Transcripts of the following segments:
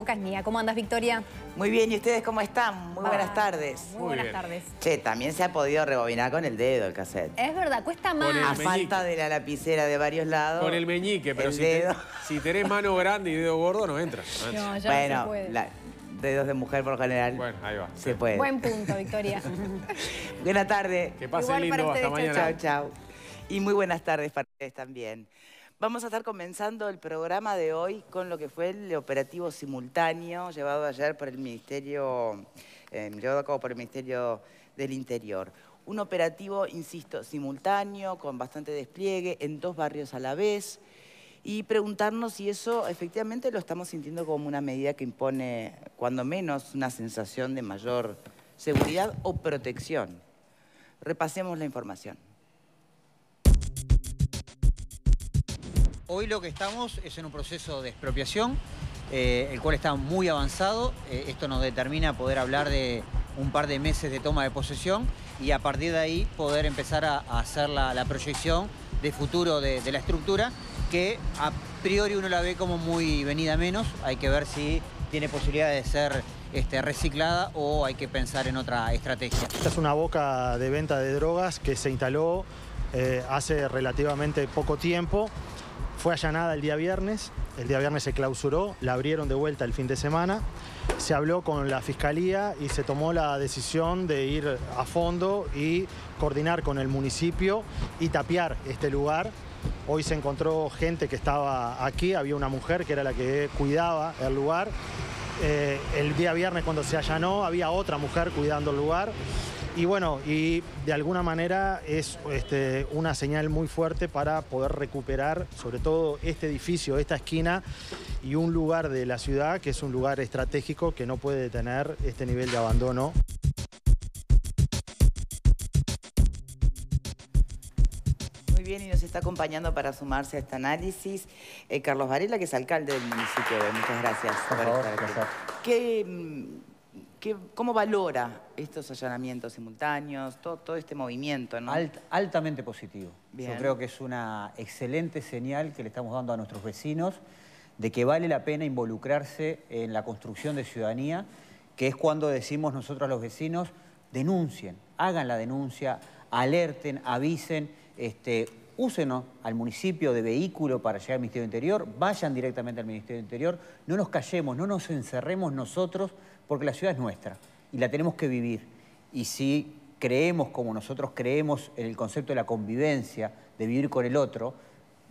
Casnía. ¿Cómo andas, Victoria? Muy bien, ¿y ustedes cómo están? Muy buenas tardes. Muy buenas tardes. Che, también se ha podido rebobinar con el dedo el cassette. Es verdad, cuesta más. A falta de la lapicera de varios lados. Con el meñique, pero si tenés mano grande y dedo gordo, no entra. No, ya bueno, no se puede. Dedos de mujer por lo general. Bueno, ahí va. Se puede. Buen punto, Victoria. Buenas tardes. Que pasen Igual lindo, para hasta ustedes, mañana. Chao, chao. Y muy buenas tardes para ustedes también. Vamos a estar comenzando el programa de hoy con lo que fue el operativo simultáneo llevado ayer por el Ministerio, llevado a cabo por el Ministerio del Interior. Un operativo, insisto, simultáneo, con bastante despliegue, en 2 barrios a la vez, y preguntarnos si eso efectivamente lo estamos sintiendo como una medida que impone, cuando menos, una sensación de mayor seguridad o protección. Repasemos la información. Hoy lo que estamos es en un proceso de expropiación, el cual está muy avanzado. Esto nos determina poder hablar de un par de meses de toma de posesión y a partir de ahí poder empezar a hacer la proyección de futuro de la estructura, que a priori uno la ve como muy venida menos. Hay que ver si tiene posibilidad de ser reciclada o hay que pensar en otra estrategia. Esta es una boca de venta de drogas que se instaló hace relativamente poco tiempo. Fue allanada el día viernes se clausuró, la abrieron de vuelta el fin de semana. Se habló con la Fiscalía y se tomó la decisión de ir a fondo y coordinar con el municipio y tapiar este lugar. Hoy se encontró gente que estaba aquí, había una mujer que era la que cuidaba el lugar. El día viernes cuando se allanó había otra mujer cuidando el lugar. Y bueno, y de alguna manera es una señal muy fuerte para poder recuperar sobre todo este edificio, esta esquina y un lugar de la ciudad que es un lugar estratégico que no puede tener este nivel de abandono. Muy bien, y nos está acompañando para sumarse a este análisis Carlos Varela, que es alcalde del municipio. Muchas gracias por estar aquí. ¿Cómo valora estos allanamientos simultáneos, todo este movimiento, ¿no? Altamente positivo. Bien. Yo creo que es una excelente señal que le estamos dando a nuestros vecinos de que vale la pena involucrarse en la construcción de ciudadanía, que es cuando decimos nosotros a los vecinos, denuncien, hagan la denuncia, alerten, avisen, úsenos al municipio de vehículo para llegar al Ministerio del Interior, vayan directamente al Ministerio del Interior, no nos callemos, no nos encerremos nosotros, porque la ciudad es nuestra y la tenemos que vivir. Y si creemos, como nosotros creemos en el concepto de la convivencia, de vivir con el otro,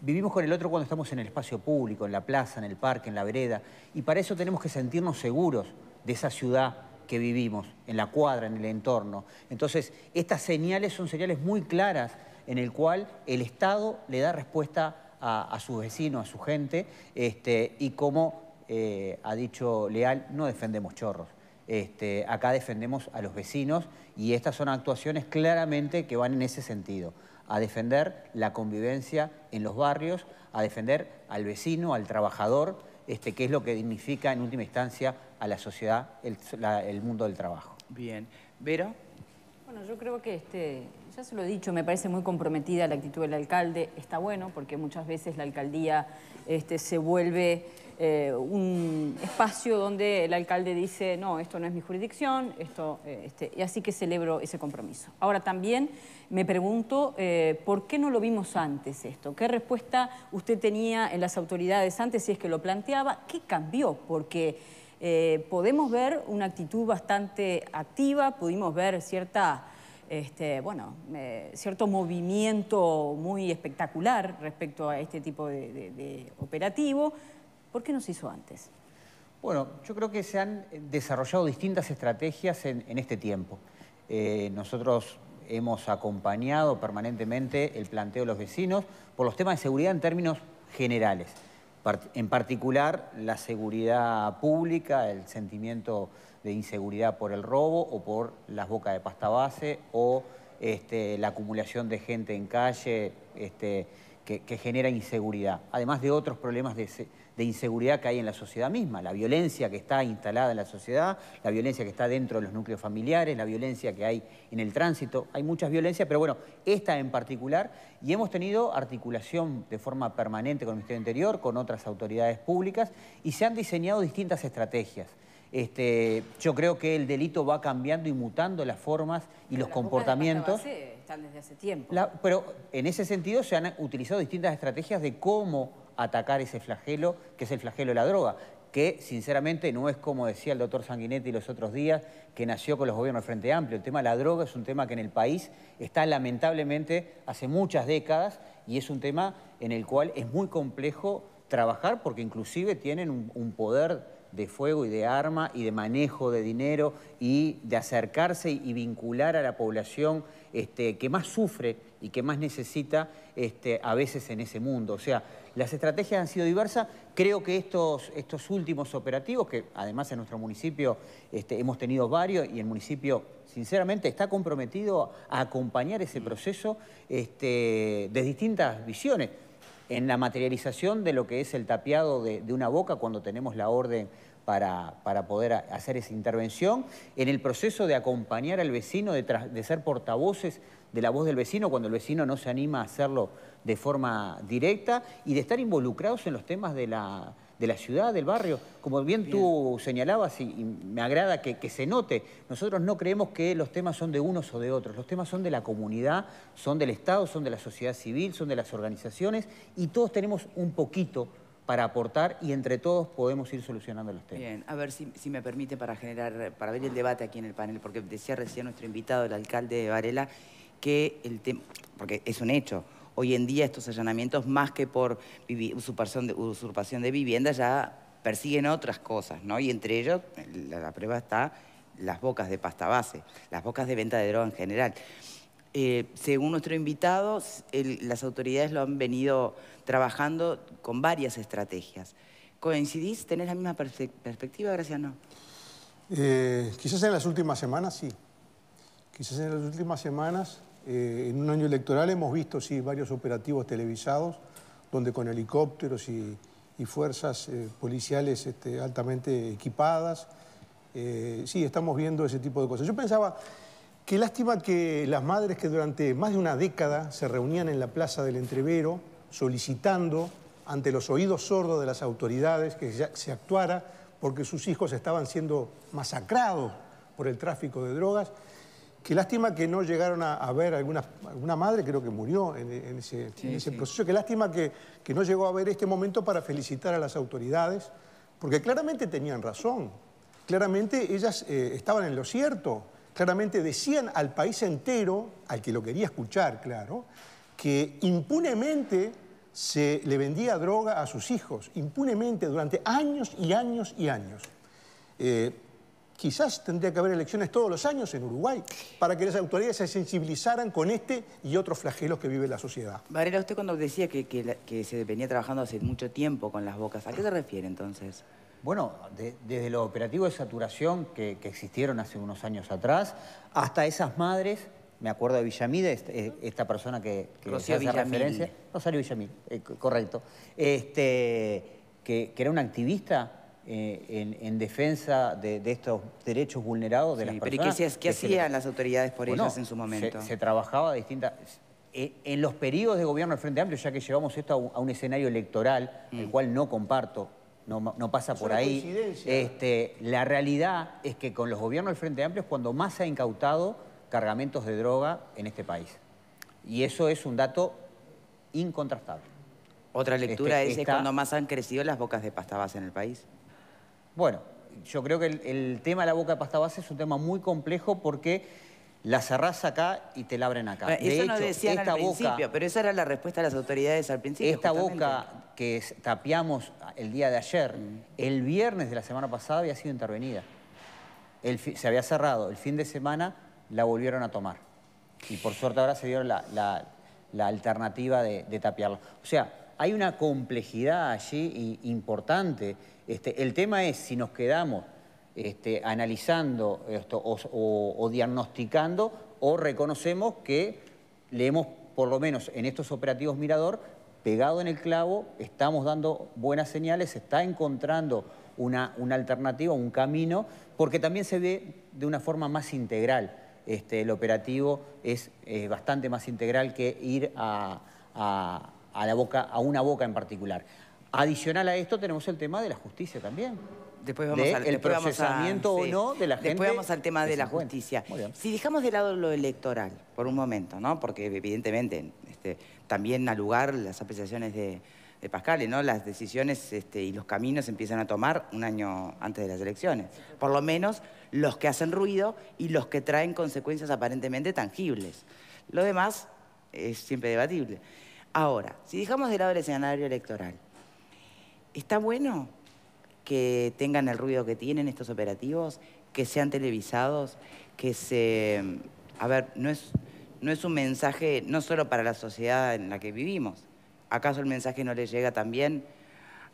vivimos con el otro cuando estamos en el espacio público, en la plaza, en el parque, en la vereda, y para eso tenemos que sentirnos seguros de esa ciudad que vivimos, en la cuadra, en el entorno. Entonces, estas señales son señales muy claras en el cual el Estado le da respuesta a sus vecinos, a su gente, y como ha dicho Leal, no defendemos chorros. Acá defendemos a los vecinos y estas son actuaciones claramente que van en ese sentido, a defender la convivencia en los barrios, a defender al vecino, al trabajador, que es lo que dignifica en última instancia a la sociedad, el mundo del trabajo. Bien. ¿Vero? Bueno, yo creo que ya se lo he dicho, me parece muy comprometida la actitud del alcalde. Está bueno porque muchas veces la alcaldía se vuelve un espacio donde el alcalde dice no, esto no es mi jurisdicción, y así que celebro ese compromiso. Ahora también me pregunto ¿por qué no lo vimos antes esto? ¿Qué respuesta usted tenía en las autoridades antes si es que lo planteaba? ¿Qué cambió? Porque podemos ver una actitud bastante activa, pudimos ver cierto movimiento muy espectacular respecto a este tipo de operativo. ¿Por qué no se hizo antes? Bueno, yo creo que se han desarrollado distintas estrategias en este tiempo. Nosotros hemos acompañado permanentemente el planteo de los vecinos por los temas de seguridad en términos generales. En particular, la seguridad pública, el sentimiento de inseguridad por el robo o por las bocas de pasta base o la acumulación de gente en calle que genera inseguridad. Además de otros problemas de de inseguridad que hay en la sociedad misma, la violencia que está instalada en la sociedad, la violencia que está dentro de los núcleos familiares, la violencia que hay en el tránsito. Hay muchas violencias, pero bueno, esta en particular, y hemos tenido articulación de forma permanente con el Ministerio del Interior, con otras autoridades públicas, y se han diseñado distintas estrategias. Yo creo que el delito va cambiando y mutando las formas y los comportamientos. Están desde hace tiempo. Pero en ese sentido se han utilizado distintas estrategias de cómo atacar ese flagelo, que es el flagelo de la droga, que sinceramente no es como decía el doctor Sanguinetti los otros días, que nació con los gobiernos del Frente Amplio. El tema de la droga es un tema que en el país está lamentablemente hace muchas décadas y es un tema en el cual es muy complejo trabajar porque inclusive tienen un poder de fuego y de arma y de manejo de dinero y de acercarse y vincular a la población que más sufre y que más necesita a veces en ese mundo. O sea, las estrategias han sido diversas. Creo que estos últimos operativos, que además en nuestro municipio hemos tenido varios y el municipio sinceramente está comprometido a acompañar ese proceso de distintas visiones. En la materialización de lo que es el tapiado de una boca cuando tenemos la orden para poder hacer esa intervención, en el proceso de acompañar al vecino, de ser portavoces de la voz del vecino cuando el vecino no se anima a hacerlo de forma directa y de estar involucrados en los temas de la ciudad, del barrio. Como bien tú señalabas, y me agrada que se note, nosotros no creemos que los temas son de unos o de otros, los temas son de la comunidad, son del Estado, son de la sociedad civil, son de las organizaciones y todos tenemos un poquito para aportar y entre todos podemos ir solucionando los temas. Bien, a ver si me permite para ver el debate aquí en el panel, porque decía recién nuestro invitado, el alcalde de Varela, que el tema, porque es un hecho, hoy en día estos allanamientos, más que por usurpación de vivienda, ya persiguen otras cosas, ¿no? Y entre ellos, la prueba está las bocas de pasta base, las bocas de venta de droga en general. Según nuestro invitado, las autoridades lo han venido trabajando con varias estrategias. ¿Coincidís? ¿Tenés la misma perspectiva, Graciano? Quizás en las últimas semanas, sí. Quizás en las últimas semanas, en un año electoral, hemos visto, sí, varios operativos televisados, donde con helicópteros y fuerzas policiales altamente equipadas, sí, estamos viendo ese tipo de cosas. Yo pensaba, qué lástima que las madres que durante más de una década se reunían en la Plaza del Entrevero solicitando ante los oídos sordos de las autoridades que se actuara porque sus hijos estaban siendo masacrados por el tráfico de drogas. Qué lástima que no llegaron a ver alguna madre, creo que murió en ese proceso. Qué lástima que no llegó a ver este momento para felicitar a las autoridades, porque claramente tenían razón. Claramente ellas estaban en lo cierto. Claramente decían al país entero, al que lo quería escuchar, claro, que impunemente se le vendía droga a sus hijos, impunemente durante años y años y años. Quizás tendría que haber elecciones todos los años en Uruguay para que las autoridades se sensibilizaran con este y otros flagelos que vive la sociedad. Varela, usted cuando decía que se venía trabajando hace mucho tiempo con las bocas, ¿a qué se refiere entonces? Bueno, desde los operativos de saturación que existieron hace unos años atrás, hasta esas madres, me acuerdo de Villamil, esta persona que Rocío hace referencia, Rosario Villamil, correcto, que era una activista en defensa de estos derechos vulnerados de las personas. ¿Pero qué hacían las autoridades por ellas en su momento? Se trabajaba de distintas... En los periodos de gobierno del Frente Amplio, ya que llevamos esto a un escenario electoral, el cual no comparto, no pasa por ahí. La realidad es que con los gobiernos del Frente Amplio es cuando más se ha incautado cargamentos de droga en este país. Y eso es un dato incontrastable. Otra lectura es cuando más han crecido las bocas de pasta base en el país. Bueno, yo creo que el tema de la boca de pasta base es un tema muy complejo porque la cerrás acá y te la abren acá. Bueno, eso no decían al principio, pero esa era la respuesta de las autoridades al principio. Esta boca que tapiamos el día de ayer, el viernes de la semana pasada había sido intervenida. Se había cerrado. El fin de semana la volvieron a tomar. Y por suerte ahora se dieron la alternativa de tapiarla. O sea, hay una complejidad allí importante. El tema es si nos quedamos analizando esto o diagnosticando o reconocemos que le hemos, por lo menos en estos operativos Mirador, pegado en el clavo, estamos dando buenas señales, se está encontrando una alternativa, un camino, porque también se ve de una forma más integral. El operativo es bastante más integral que ir a una boca en particular. Adicional a esto tenemos el tema de la justicia también. Después vamos el procesamiento o no de la gente. Después vamos al tema de la justicia. Si dejamos de lado lo electoral por un momento, ¿no? Porque evidentemente también al lugar las apreciaciones de Pascale, ¿no? Las decisiones y los caminos se empiezan a tomar un año antes de las elecciones. Por lo menos los que hacen ruido y los que traen consecuencias aparentemente tangibles. Lo demás es siempre debatible. Ahora, si dejamos de lado el escenario electoral, ¿está bueno que tengan el ruido que tienen estos operativos, que sean televisados, que se... A ver, no es un mensaje no solo para la sociedad en la que vivimos. ¿Acaso el mensaje no le llega también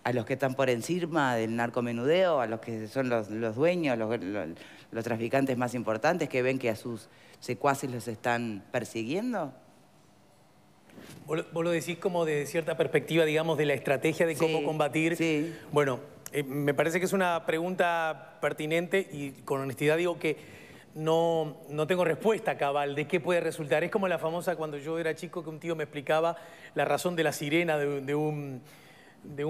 a los que están por encima del narcomenudeo, a los que son los dueños, los traficantes más importantes, que ven que a sus secuaces los están persiguiendo? Vos lo decís como de cierta perspectiva, digamos, de la estrategia de cómo combatir. Sí. Bueno, me parece que es una pregunta pertinente y con honestidad digo que no tengo respuesta cabal de qué puede resultar. Es como la famosa cuando yo era chico que un tío me explicaba la razón de la sirena de un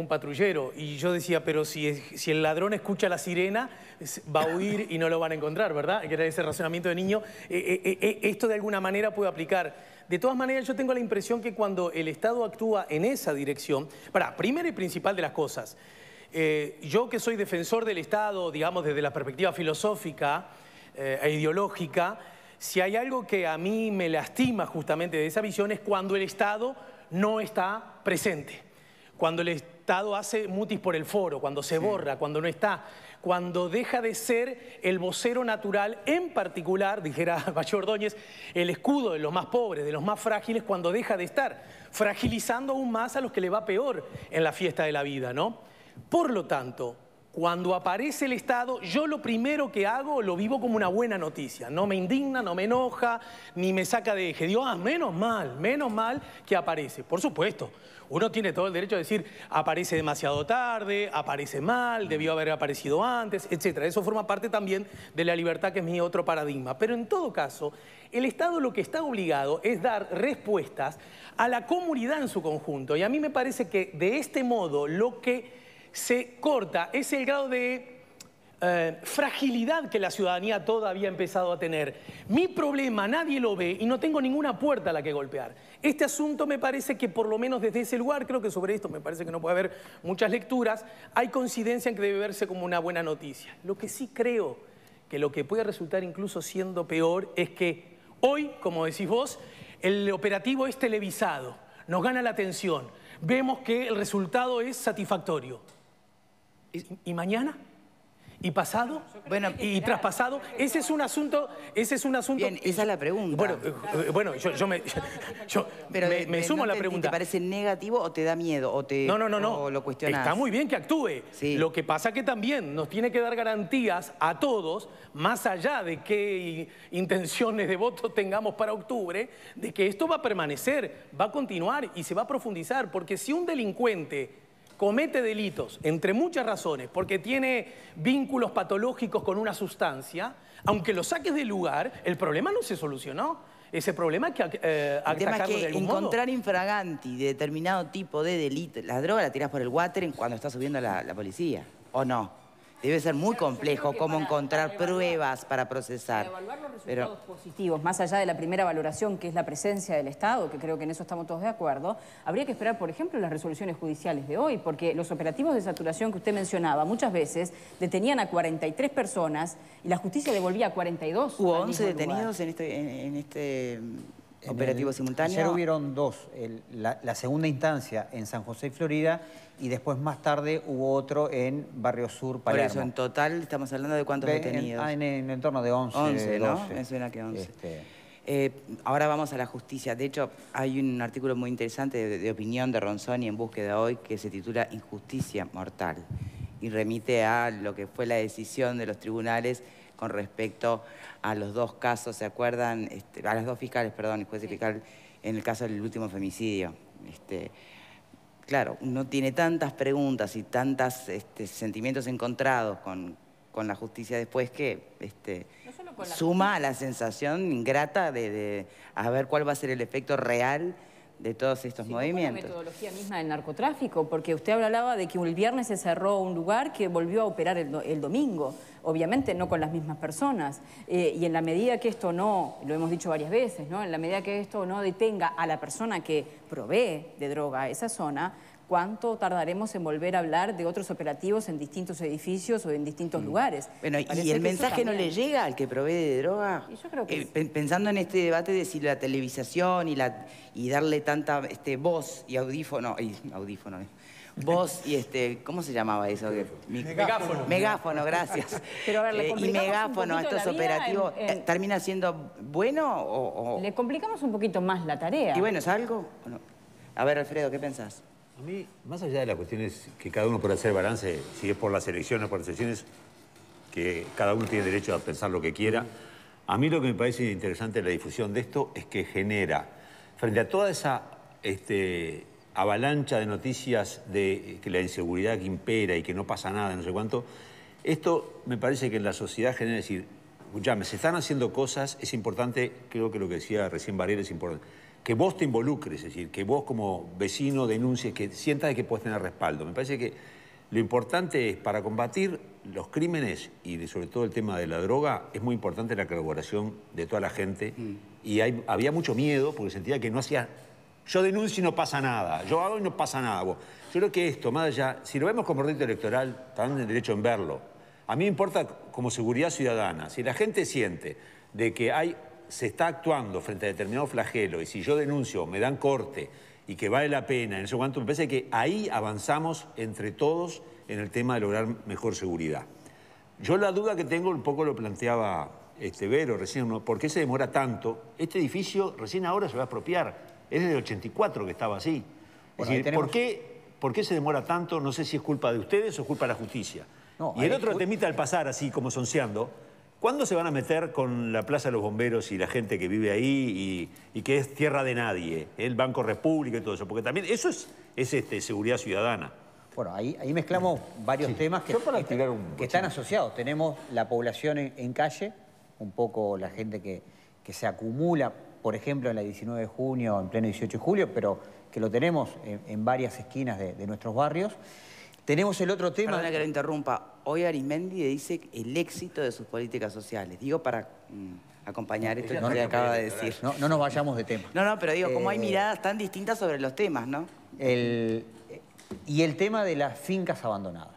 patrullero. Y yo decía, pero si el ladrón escucha la sirena, va a huir y no lo van a encontrar, ¿verdad? Que era ese razonamiento de niño. Esto de alguna manera puede aplicar. De todas maneras, yo tengo la impresión que cuando el Estado actúa en esa dirección... Primero y principal de las cosas, yo que soy defensor del Estado, digamos, desde la perspectiva filosófica e ideológica, si hay algo que a mí me lastima justamente de esa visión es cuando el Estado no está presente. Cuando el Estado hace mutis por el foro, cuando se borra, cuando no está, cuando deja de ser el vocero natural, en particular, dijera Mayor Ordóñez, el escudo de los más pobres, de los más frágiles, cuando deja de estar, fragilizando aún más a los que le va peor en la fiesta de la vida, ¿no? Por lo tanto, cuando aparece el Estado, yo lo primero que hago lo vivo como una buena noticia. No me indigna, no me enoja, ni me saca de eje. Digo, menos mal que aparece. Por supuesto, uno tiene todo el derecho a decir, aparece demasiado tarde, aparece mal, debió haber aparecido antes, etc. Eso forma parte también de la libertad, que es mi otro paradigma. Pero en todo caso, el Estado lo que está obligado es dar respuestas a la comunidad en su conjunto. Y a mí me parece que de este modo lo que se corta es el grado de fragilidad que la ciudadanía todavía ha empezado a tener. Mi problema nadie lo ve y no tengo ninguna puerta a la que golpear. Este asunto me parece que por lo menos desde ese lugar, creo que sobre esto me parece que no puede haber muchas lecturas, hay coincidencia en que debe verse como una buena noticia. Lo que sí creo que lo que puede resultar incluso siendo peor es que hoy, como decís vos, el operativo es televisado, nos gana la atención, vemos que el resultado es satisfactorio. ¿Y mañana? ¿Y pasado? Bueno, ¿y traspasado? Ese es un asunto... Bien, esa es la pregunta. Bueno, yo me sumo a la pregunta. ¿Te parece negativo o te da miedo? No. ¿O lo cuestionás? Está muy bien que actúe. Sí. Lo que pasa que también nos tiene que dar garantías a todos, más allá de qué intenciones de voto tengamos para octubre, de que esto va a permanecer, va a continuar y se va a profundizar. Porque si un delincuente comete delitos, entre muchas razones, porque tiene vínculos patológicos con una sustancia, aunque lo saques del lugar, el problema no se solucionó. Ese problema hay que atacarlo de algún modo. Encontrar infraganti de determinado tipo de delito, la droga la tirás por el water cuando está subiendo la policía, ¿o no? Debe ser muy complejo cómo encontrar pruebas para procesar. Para evaluar los resultados positivos, más allá de la primera valoración, que es la presencia del Estado, que creo que en eso estamos todos de acuerdo, habría que esperar, por ejemplo, las resoluciones judiciales de hoy, porque los operativos de saturación que usted mencionaba muchas veces detenían a 43 personas y la justicia devolvía a 42. ¿Hubo 11 detenidos en este operativo simultáneo? Ayer hubieron 2. La segunda instancia en San José, Florida, y después más tarde hubo otro en Barrio Sur, Palermo. Por eso, en total estamos hablando de cuántos detenidos. En torno de 11, 11, ¿no? 12. Me suena que 11. Ahora vamos a la justicia. De hecho, hay un artículo muy interesante de opinión de Ronzoni en Búsqueda Hoy que se titula Injusticia Mortal y remite a lo que fue la decisión de los tribunales con respecto a los dos casos, ¿se acuerdan? A las dos fiscales, perdón, el juez y fiscal en el caso del último femicidio. claro, uno tiene tantas preguntas y tantos sentimientos encontrados con la justicia después que No solo con la suma a la sensación ingrata de a ver cuál va a ser el efecto real de todos estos movimientos. La metodología misma del narcotráfico, porque usted hablaba de que el viernes se cerró un lugar que volvió a operar el domingo, obviamente no con las mismas personas, y en la medida que esto no, lo hemos dicho varias veces, ¿no? En la medida que esto no detenga a la persona que provee de droga a esa zona, ¿cuánto tardaremos en volver a hablar de otros operativos en distintos edificios o en distintos lugares? Bueno, ¿y el mensaje no le llega al que provee de droga? Y yo creo que pensando en este debate de si la televisación y darle tanta voz y voz y ¿cómo se llamaba eso? Megáfono. Megáfono, gracias. Pero a ver, le y complicamos megáfono un a poquito estos la vida operativos, ¿termina siendo bueno o...? le complicamos un poquito más la tarea. ¿Y bueno, es algo? ¿O no? A ver, Alfredo, ¿qué pensás? A mí, más allá de la cuestión es que cada uno puede hacer balance, si es por las elecciones o por las elecciones, que cada uno tiene derecho a pensar lo que quiera. A mí lo que me parece interesante de la difusión de esto es que genera, frente a toda esa avalancha de noticias de que la inseguridad que impera y que no pasa nada, no sé cuánto, esto me parece que en la sociedad genera decir, escuchame, se están haciendo cosas, es importante, creo que lo que decía recién Varela es importante, que vos te involucres, es decir, que vos como vecino denuncies, que sientas que puedes tener respaldo. Me parece que lo importante es, para combatir los crímenes y sobre todo el tema de la droga, es muy importante la colaboración de toda la gente. Y había mucho miedo porque sentía que no hacía... Yo denuncio y no pasa nada, yo hago y no pasa nada. Yo creo que esto, más allá, si lo vemos como rito electoral, también el derecho en verlo. A mí me importa como seguridad ciudadana. Si la gente siente de que se está actuando frente a determinado flagelo y si yo denuncio, me dan corte y que vale la pena, en ese momento me parece que ahí avanzamos entre todos en el tema de lograr mejor seguridad. Yo la duda que tengo, un poco lo planteaba Vero recién, ¿no? ¿Por qué se demora tanto? Este edificio recién ahora se va a expropiar, es desde el 84 que estaba así. Es decir, tenemos... ¿por qué se demora tanto? No sé si es culpa de ustedes o es culpa de la justicia. No, y el otro temita al pasar así como sonceando, ¿cuándo se van a meter con la Plaza de los Bomberos y la gente que vive ahí y que es tierra de nadie? El Banco República y todo eso, porque también eso es seguridad ciudadana. Bueno, ahí mezclamos varios temas que están asociados. Tenemos la población en calle, un poco la gente que se acumula, por ejemplo, en la 19 de junio, en pleno 18 de julio, pero que lo tenemos en varias esquinas de nuestros barrios. Tenemos el otro tema... Perdona que lo interrumpa. Hoy Arismendi dice el éxito de sus políticas sociales. Digo para acompañar esto que acaba de decir. No nos vayamos de tema. No, pero digo, como hay miradas tan distintas sobre los temas, ¿no? Y el tema de las fincas abandonadas.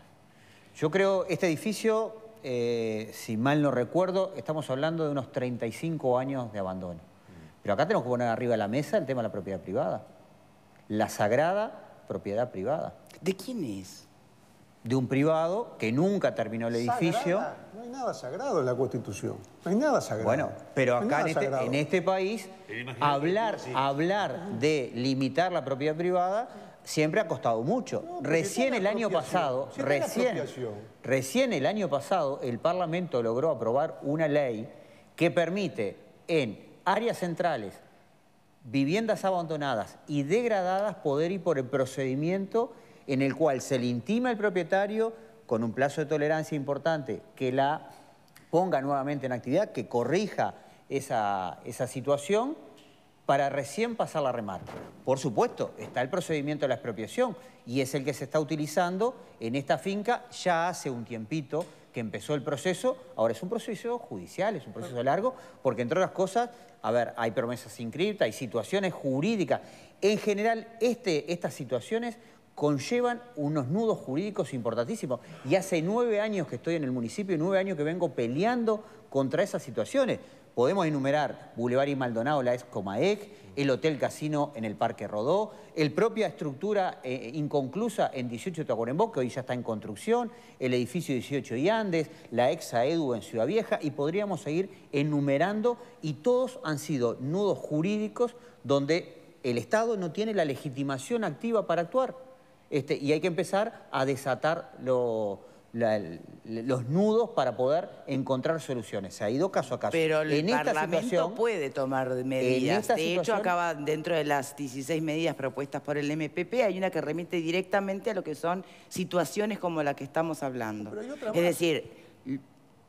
Yo creo, este edificio, si mal no recuerdo, estamos hablando de unos 35 años de abandono. Pero acá tenemos que poner arriba de la mesa el tema de la propiedad privada. La sagrada propiedad privada. ¿De quién es? De un privado que nunca terminó el edificio. Sagrada. No hay nada sagrado en la Constitución. No hay nada sagrado. Bueno, pero no acá en este país, hablar de limitar la propiedad privada siempre ha costado mucho. No, recién el año pasado, recién el año pasado, el Parlamento logró aprobar una ley que permite en áreas centrales, viviendas abandonadas y degradadas, poder ir por el procedimiento en el cual se le intima al propietario, con un plazo de tolerancia importante, que la ponga nuevamente en actividad, que corrija esa situación, para recién pasarla a remar. Por supuesto, está el procedimiento de la expropiación, y es el que se está utilizando en esta finca ya hace un tiempito que empezó el proceso. Ahora es un proceso judicial, es un proceso largo, porque entre otras cosas, a ver, hay promesas inscriptas, hay situaciones jurídicas. En general, estas situaciones conllevan unos nudos jurídicos importantísimos. Y hace 9 años que estoy en el municipio y 9 años que vengo peleando contra esas situaciones. Podemos enumerar Boulevard y Maldonado, la ex Comaec, el Hotel Casino en el Parque Rodó, el propia estructura inconclusa en 18 de Tacuarembó, que hoy ya está en construcción, el edificio 18 y Andes, la ex Aedu en Ciudad Vieja, y podríamos seguir enumerando, y todos han sido nudos jurídicos donde el Estado no tiene la legitimación activa para actuar. Y hay que empezar a desatar los nudos para poder encontrar soluciones. Se ha ido caso a caso. Pero el en esta Parlamento situación, puede tomar medidas. De hecho, situación, acaba dentro de las 16 medidas propuestas por el MPP, hay una que remite directamente a lo que son situaciones como la que estamos hablando. Pero hay otra Es más. decir,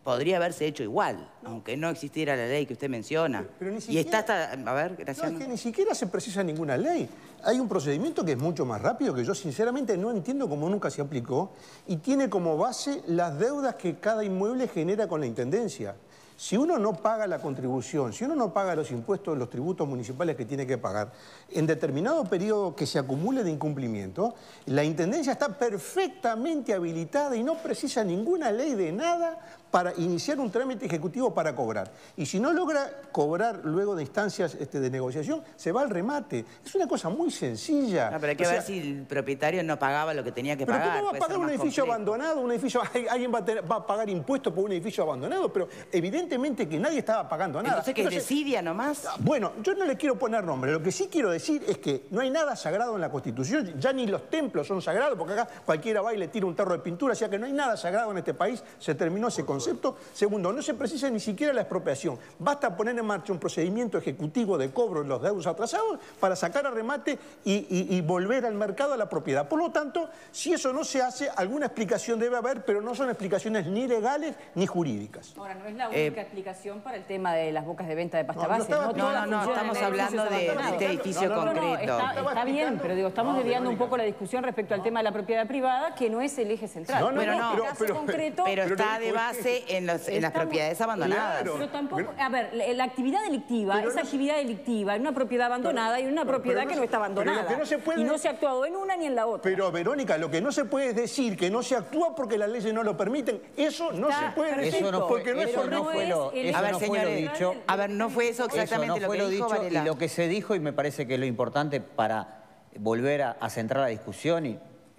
podría haberse hecho igual, aunque no existiera la ley que usted menciona. Pero ni Y está siquiera- hasta... A ver, Graciano. No, es que ni siquiera se precisa ninguna ley. Hay un procedimiento que es mucho más rápido, que yo sinceramente no entiendo cómo nunca se aplicó, y tiene como base las deudas que cada inmueble genera con la Intendencia. Si uno no paga la contribución, si uno no paga los impuestos, los tributos municipales que tiene que pagar, en determinado periodo que se acumule de incumplimiento, la Intendencia está perfectamente habilitada y no precisa ninguna ley de nada para iniciar un trámite ejecutivo para cobrar. Y si no logra cobrar luego de instancias de negociación, se va al remate. Es una cosa muy sencilla. No, pero hay que O ver sea, si el propietario no pagaba lo que tenía que pero pagar. ¿cómo va a puede pagar ser un más edificio complejo. abandonado? Un edificio, alguien va a pagar impuestos por un edificio abandonado, pero evidentemente que nadie estaba pagando nada. Entonces, ¿qué es desidia nomás? Bueno, yo no le quiero poner nombre. Lo que sí quiero decir es que no hay nada sagrado en la Constitución. Ya ni los templos son sagrados, porque acá cualquiera va y le tira un tarro de pintura. O sea que no hay nada sagrado en este país. Se terminó ese concepto. Segundo, no se precisa ni siquiera la expropiación. Basta poner en marcha un procedimiento ejecutivo de cobro de los deudos atrasados para sacar a remate y volver al mercado a la propiedad. Por lo tanto, si eso no se hace, alguna explicación debe haber, pero no son explicaciones ni legales ni jurídicas. Ahora, no es la única explicación para el tema de las bocas de venta de pasta No, base. no, todas no, funcionan estamos en hablando edificios de abandonados. este edificio concreto. Está bien, pero digo, estamos desviando un poco la discusión respecto al tema de la propiedad privada, que no es el eje central. No, no, Bueno, no, En este caso concreto, Pero está no de dijo base en las propiedades abandonadas. Claro. pero tampoco, a ver, la actividad delictiva Pero es no- actividad delictiva en una propiedad abandonada y en una propiedad pero que no no está se- pero lo abandonada. que no se puede- Y no se ha actuado en una ni en la otra. Pero, Verónica, lo que no se puede es decir que no se actúa porque las leyes no lo permiten. Eso no Está se puede decir eso no fue, porque no es eso correcto. no fue lo, el- eso A ver, no fue lo señores, dicho. a ver, no fue eso exactamente Eso no lo fue que lo dijo dicho, Varela. y lo que se dijo, y me parece que es lo importante para volver a centrar la discusión,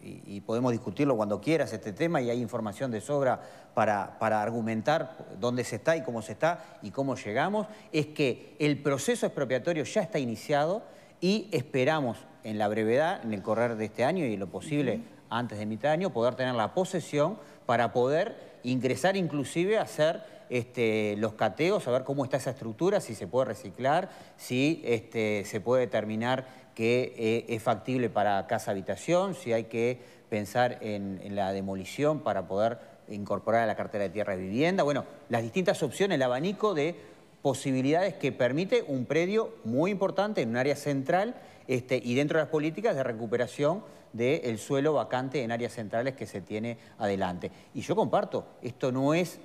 y podemos discutirlo cuando quieras este tema, y hay información de sobra para argumentar dónde se está y cómo se está y cómo llegamos, es que el proceso expropiatorio ya está iniciado y esperamos en la brevedad, en el correr de este año y en lo posible antes de mitad de año, poder tener la posesión para poder ingresar inclusive a hacer los cateos, a ver cómo está esa estructura, si se puede reciclar, si se puede determinar que es factible para casa-habitación, si hay que pensar en la demolición para poder incorporar a la cartera de tierra de vivienda. Bueno, las distintas opciones, el abanico de posibilidades que permite un predio muy importante en un área central y dentro de las políticas de recuperación del suelo vacante en áreas centrales que se tiene adelante. Y yo comparto, esto no es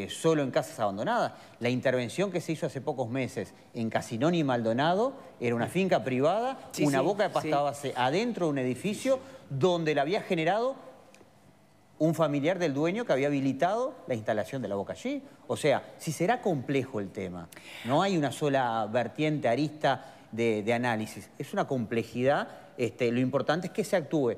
solo en casas abandonadas. La intervención que se hizo hace pocos meses en Casinón y Maldonado era una finca privada, Sí, una sí, boca de pasta base adentro de un edificio donde la había generado un familiar del dueño que había habilitado la instalación de la boca allí. O sea, si será complejo el tema, no hay una sola vertiente, arista de análisis, es una complejidad, lo importante es que se actúe.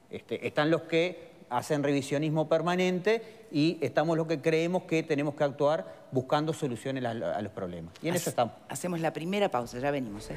Están los que hacen revisionismo permanente y estamos los que creemos que tenemos que actuar buscando soluciones a los problemas. Y en eso estamos. Hacemos la primera pausa, ya venimos.